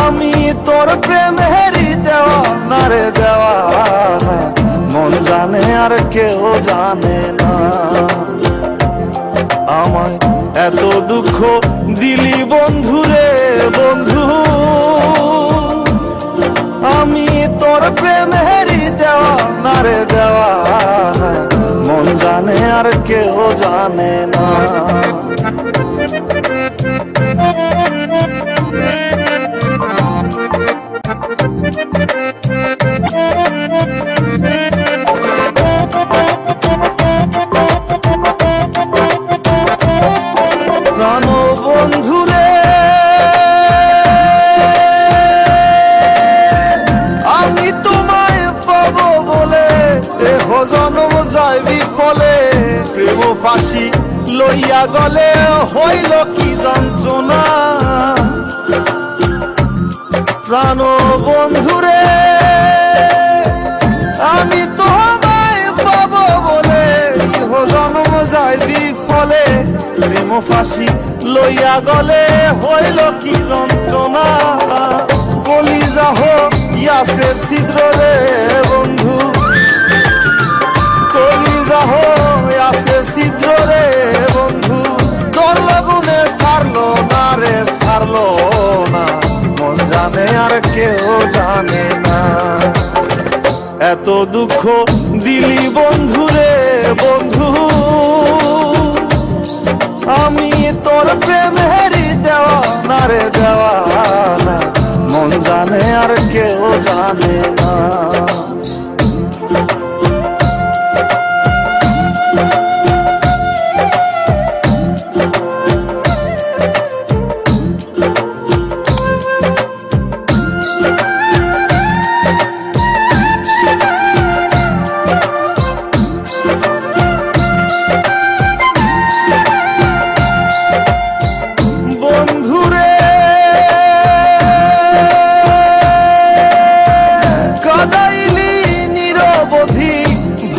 আমি তোর প্রেমেরই দেওয়ানা রে দেওয়ানা, মন জানে আর কেউ জানে না। আমায় এত দুঃখ দিলি বন্ধু রে বন্ধু, আমি তোর প্রেমেরই দেওয়ানা রে দেওয়ানা, মন জানে আর কেউ জানে না। প্রাণ বন্ধু রে আমি তোমায় পাবো বলে এহ জন্ম যায় বিফলে, প্রেম ফাঁসি লইয়া গলে হইল কি যন্ত্রণা। প্রাণ বন্ধু রে আমি তোমায় পাবো বলে ইহ জন্ম যায় বিফলে, প্রেম ফাঁসি লইয়া গলে হইল কি যন্ত্রণা। কলিজা হইয়াছে ছিদ্র রে বন্ধু, কলিজা হইয়াছে ছিদ্র রে বন্ধু, তোর লগুনে ছাড়লো না রে ছাড়লো না, মন জানে আর কেউ জানে না। এত দুঃখ দিলি বন্ধু রে বন্ধু, আমি তোর প্রেমেরই দেওয়ানা রে দেওয়ানা, মন জানে আর কেউ জানে না।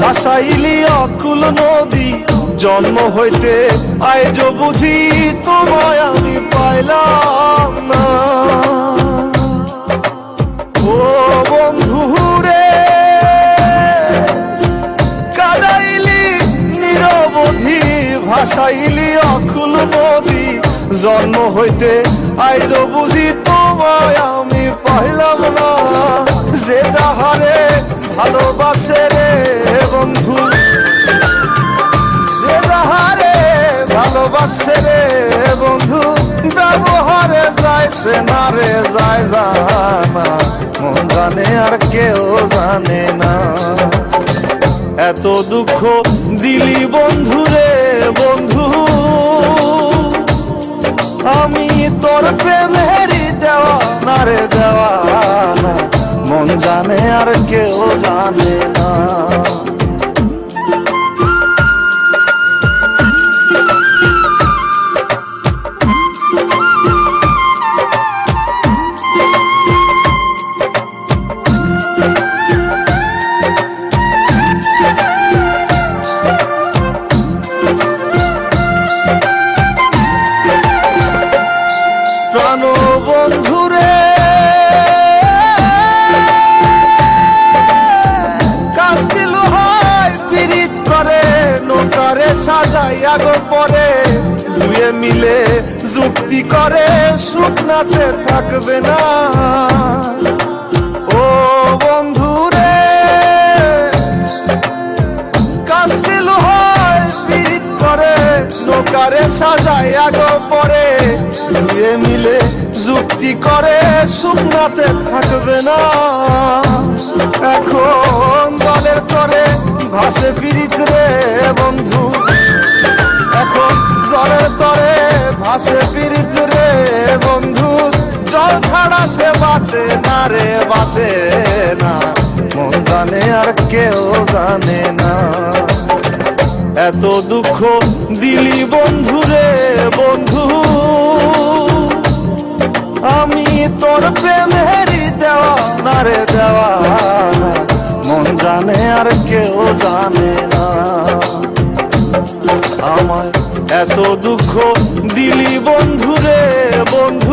ভাসাইলি অকুল নদী, জন্ম হইতে আজ বুঝি তোমায় আমি পাইলাম না। ও বন্ধু রে কাদাইলি নিরবধি, ভাসাইলি অকুল নদী, জন্ম হইতে আজ বুঝি তোমায় আমি পাইলাম না। যে যাহারে ভালোবাসে রে বন্ধু, যে যাহারে ভালোবাসে রে বন্ধু, ব্যবহারে যাইছে না রে যায় জানা, মন জানে আর কেউ জানে না। এত দুঃখ দিলি বন্ধু রে বন্ধু, আমি তোর প্রেমেরই দেওয়ানা রে দেওয়ানা, মন জানে আর কেউ জানে না। প্রাণ বন্ধু রে সাজাইয়া গো পরে, দুয়ে মিলে যুক্তি করে শুকনাতে থাকবে না। ও বন্ধু রে কাস্টিল হয় পিরিত করে, নৌকারে সাজাইয়া গো পরে, দুয়ে মিলে যুক্তি করে শুকনাতে থাকবে না। এখন দলের তরে ভাসে পিরিত রে বন্ধু, এখন জলের তরে ভাসে পিরিত রে বন্ধু, জল ছাড়া সে বাঁচে না রে বাঁচে না, মন জানে আর কেউ জানে না। এত দুঃখ দিলি বন্ধু রে বন্ধু, আমি তোর প্রেমেরই দেওয়ানা রে দেওয়ানা, মন জানে আর কেউ জানে না। আমায় এত দুঃখ দিলি বন্ধু রে বন্ধু,